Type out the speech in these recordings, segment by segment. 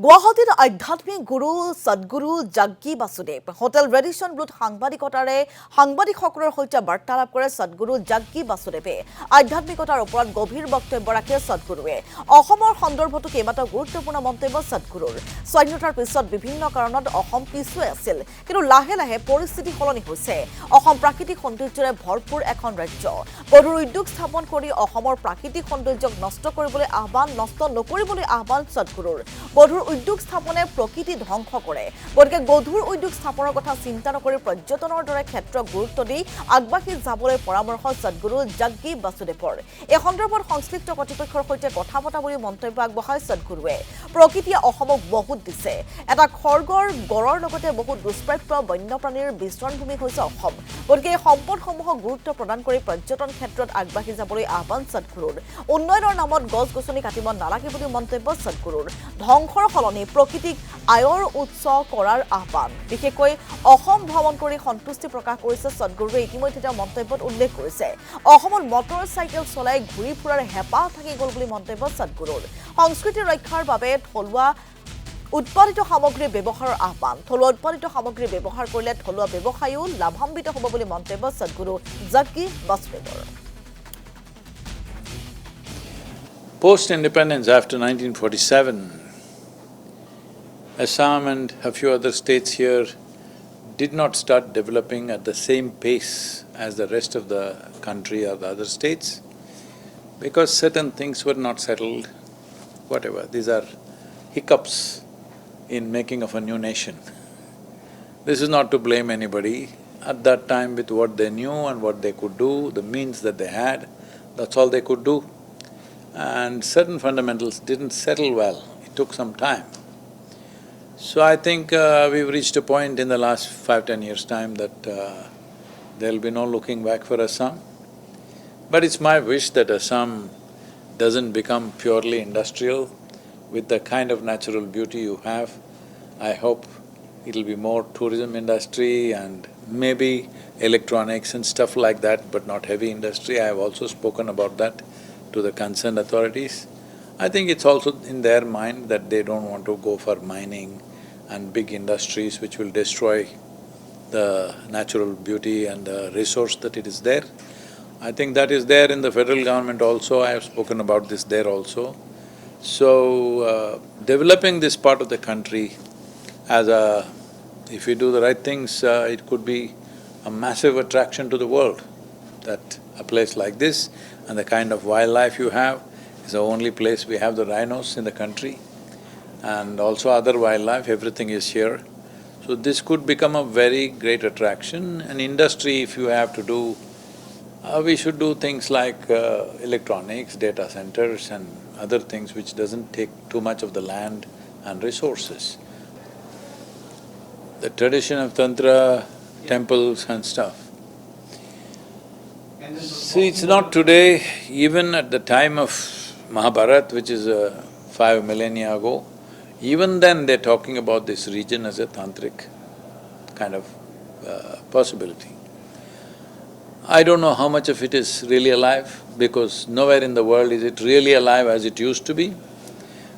গুৱাহাটীত আধ্যাত্মিক গুৰু Sadhguru Jagi Basudev hotel Radisson ব্লুত সাংবাদিকসকলৰ সৈতে বাৰ্তালাপ কৰে সদ্গুৰু জাগী বাসুদেৱে আধ্যাত্মিকতাৰ ওপৰত গভীৰ বক্তব্য ৰাখে সদ্গুৰুৱে অসমৰ সন্দৰ্ভতো কেইবাটাও গুৰুত্বপূৰ্ণ মন্তব্য সদ্গুৰুৰ স্বাধীনতাৰ পিছত বিভিন্ন কাৰণত অসম পিছুৱাই আছিল কিন্তু লাহে লাহে পৰিস্থিতি সলনি হৈছে অসম প্ৰাকৃতিক সৌন্দৰ্যৰে ভৰপূৰ এখন ৰাজ্য গধুৰ উদ্যোগ স্থাপন কৰি অসমৰ প্ৰাকৃতিক সৌন্দৰ্যক নষ্ট নকৰিবলৈ আহ্বান সদ্গুৰুৰ গধুৰ উদ্যোগ স্থাপনে প্ৰকৃতি ধ্বংস কৰে গতিকে গধুৰ উদ্যোগ স্থাপনৰ কথা চিন্তা নকৰি পৰ্যটনৰ দৰে ক্ষেত্ৰ গুৰুত্ব দি আগবাঢ়ি যাবলৈ পৰামৰ্শ সদ্গুৰু জাগী বাসুদেৱৰ এই সন্দৰ্ভত সংশ্লিষ্ট কৰ্তৃপক্ষৰ সৈতে কথা পতা বুলি মন্তব্য আগবঢ়ায় সদ্গুৰুৱে প্ৰকৃতিয়ে অসমক বহুত দিছে এটা খৰ্গৰ গড়ৰ লগতে বহুত দুষ্প্ৰাপ্য বন্যপ্ৰাণীৰ বিচৰণভূমি হৈছে অসম গতিকে এই সম্পদসমূহক গুৰুত্ব প্ৰদান কৰি পৰ্যটন ক্ষেত্ৰত আগবাঢ়ি যাবলৈ আহ্বান সদ্গুৰুৰ উন্নয়নৰ নামত গছ-গছনি কাটিব নালাগে বুলি মন্তব্য সদ্গুৰুৰ ধ্বংসৰ সলনি প্ৰকৃতিক আয়ৰ উৎস কৰাৰ আহ্বান বিশেষকৈ অসম ভ্ৰমণ কৰি সন্তুষ্টি প্ৰকাশ কৰিছে সদ্গুৰুৱে ইতিমধ্যে তেওঁ মন্তব্যত উল্লেখ কৰিছে অসমত মটৰ চাইকেল চলাই ঘূৰি ফুৰাৰ হেঁপাহ থাকি গ'ল বুলি মন্তব্য সদ্গুৰুৰ সংস্কৃতি ৰক্ষাৰ বাবে থলুৱা উৎপাদিত সামগ্ৰী ব্যৱহাৰৰ আহ্বান থলুৱা উৎপাদিত সামগ্ৰী ব্যৱহাৰ কৰিলে থলুৱা ব্যৱসায়ীও লাভান্বিত হ'ব বুলি মন্তব্য Sadhguru Jagi বাসুদেৱৰ Post-independence after 1947, Assam and a few other states here did not start developing at the same pace as the rest of the country or the other states because certain things were not settled, whatever. These are hiccups in making of a new nation. This is not to blame anybody. At that time, with what they knew and what they could do, the means that they had, that's all they could do. And certain fundamentals didn't settle well, it took some time. So I think we've reached a point in the last 5–10 years' time that there'll be no looking back for Assam. But it's my wish that Assam doesn't become purely industrial. With the kind of natural beauty you have, I hope it'll be more tourism industry and maybe electronics and stuff like that, but not heavy industry. I have also spoken about that to the concerned authorities. I think it's also in their mind that they don't want to go for mining and big industries which will destroy the natural beauty and the resource that it is there. I think that is there in the federal government also, I have spoken about this there also. So, developing this part of the country as if we do the right things, it could be a massive attraction to the world, that a place like this and the kind of wildlife you have is the only place we have the rhinos in the country and also other wildlife, everything is here. So this could become a very great attraction. An industry, if you have to do, we should do things like electronics, data centers and other things which doesn't take too much of the land and resources. The tradition of tantra, temples and stuff. See, it's not today, even at the time of Mahabharata, which is 5 millennia ago, even then they're talking about this region as a tantric kind of possibility. I don't know how much of it is really alive, because nowhere in the world is it really alive as it used to be.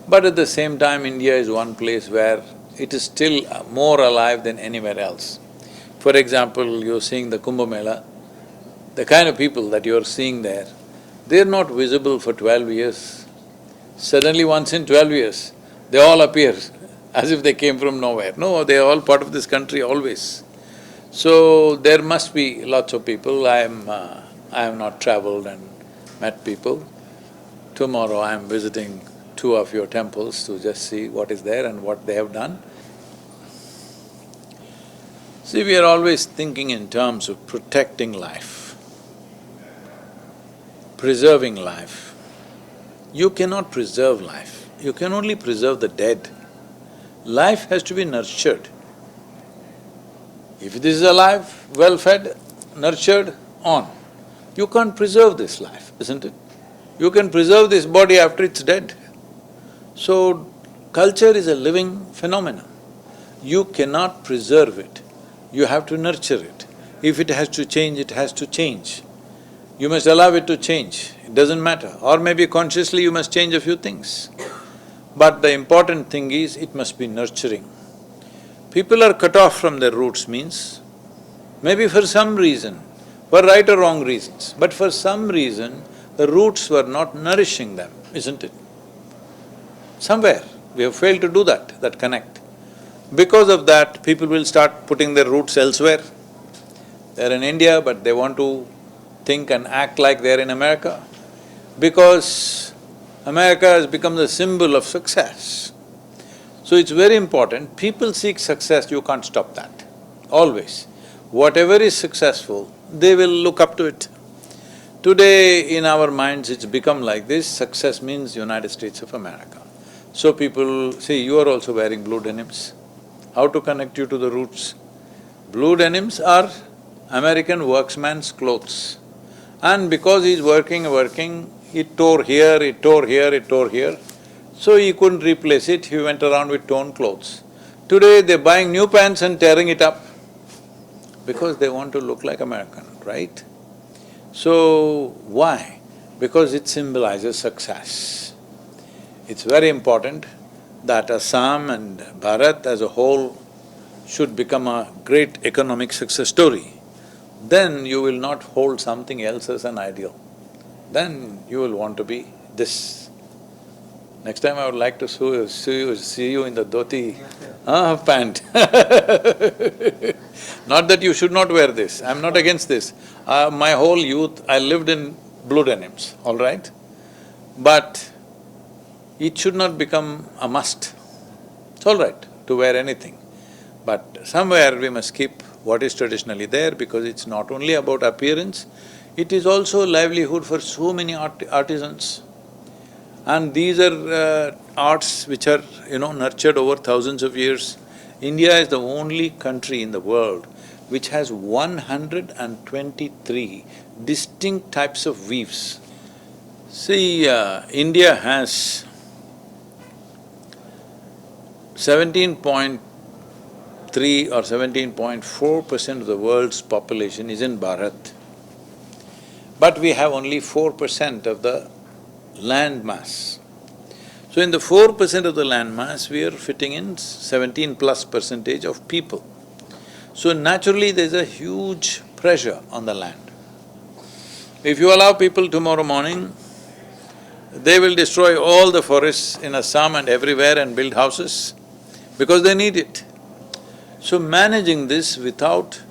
But at the same time, India is one place where it is still more alive than anywhere else. For example, you're seeing the Kumbh Mela, the kind of people that you're seeing there, they're not visible for 12 years. Suddenly once in 12 years, they all appear as if they came from nowhere. No, they're all part of this country always. So, there must be lots of people. I have not travelled and met people. Tomorrow I am visiting 2 of your temples to just see what is there and what they have done. See, we are always thinking in terms of protecting life, preserving life. You cannot preserve life, you can only preserve the dead. Life has to be nurtured. If this is alive, well-fed, nurtured, on. You can't preserve this life, isn't it? You can preserve this body after it's dead. So, culture is a living phenomenon. You cannot preserve it, you have to nurture it. If it has to change, it has to change. You must allow it to change, it doesn't matter. Or maybe consciously you must change a few things. But the important thing is, it must be nurturing. People are cut off from their roots means, maybe for some reason, for right or wrong reasons, but for some reason, the roots were not nourishing them, isn't it? Somewhere, we have failed to do that connect. Because of that, people will start putting their roots elsewhere. They're in India, but they want to think and act like they're in America. Because America has become the symbol of success. So it's very important, people seek success, you can't stop that, always. Whatever is successful, they will look up to it. Today, in our minds, it's become like this, success means United States of America. So people, see, you are also wearing blue denims. How to connect you to the roots? Blue denims are American worksman's clothes. And because he's working, it tore here, it tore here, it tore here. So he couldn't replace it, he went around with torn clothes. Today they're buying new pants and tearing it up because they want to look like American, right? So, why? Because it symbolizes success. It's very important that Assam and Bharat as a whole should become a great economic success story. Then you will not hold something else as an ideal. Then you will want to be this. Next time I would like to see you in the dhoti pant. Not that you should not wear this, I'm not against this. My whole youth, I lived in blue denims, all right? But it should not become a must. It's all right to wear anything, but somewhere we must keep what is traditionally there because it's not only about appearance, it is also livelihood for so many artisans. And these are arts which are, nurtured over thousands of years. India is the only country in the world which has 123 distinct types of weaves. See, India has 17.3 or 17.4% of the world's population is in Bharat. But we have only 4% of the land mass. So in the 4% of the land mass, we are fitting in 17+ % of people. So naturally there's a huge pressure on the land. If you allow people tomorrow morning, they will destroy all the forests in Assam and everywhere and build houses because they need it. So managing this without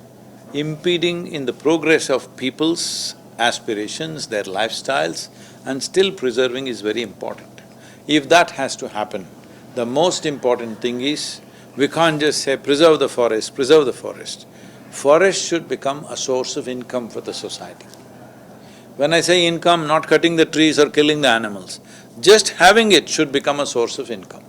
impeding in the progress of people's aspirations, their lifestyles, and still preserving is very important. If that has to happen, the most important thing is, we can't just say preserve the forest, preserve the forest. Forest should become a source of income for the society. When I say income, not cutting the trees or killing the animals, just having it should become a source of income.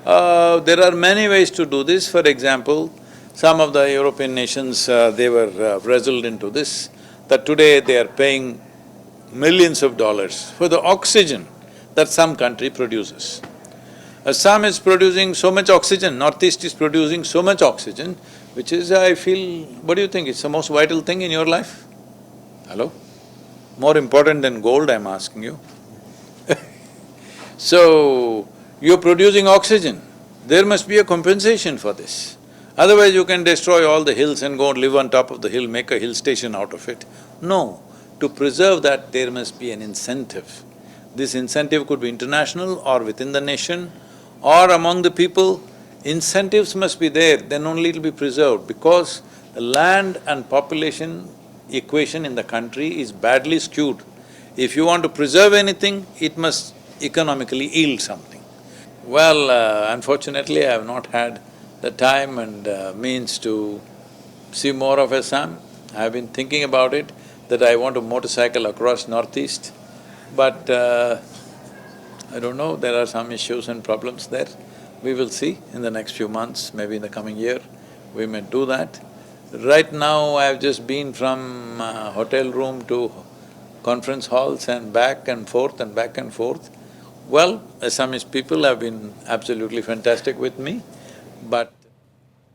There are many ways to do this. For example, some of the European nations, they were wrestled into this, that today they are paying millions of dollars for the oxygen that some country produces. Assam is producing so much oxygen, Northeast is producing so much oxygen, which is, I feel… what do you think, it's the most vital thing in your life? Hello? More important than gold, I'm asking you. So, you're producing oxygen, there must be a compensation for this. Otherwise you can destroy all the hills and go and live on top of the hill, make a hill station out of it. No, to preserve that there must be an incentive. This incentive could be international or within the nation or among the people. Incentives must be there, then only it'll be preserved because the land and population equation in the country is badly skewed. If you want to preserve anything, it must economically yield something. Well, unfortunately I have not had the time and means to see more of Assam. I have been thinking about it, that I want to motorcycle across Northeast, but I don't know, there are some issues and problems there. We will see in the next few months, maybe in the coming year, we may do that. Right now, I've just been from hotel room to conference halls and back and forth and back and forth. Well, Assamese people have been absolutely fantastic with me, but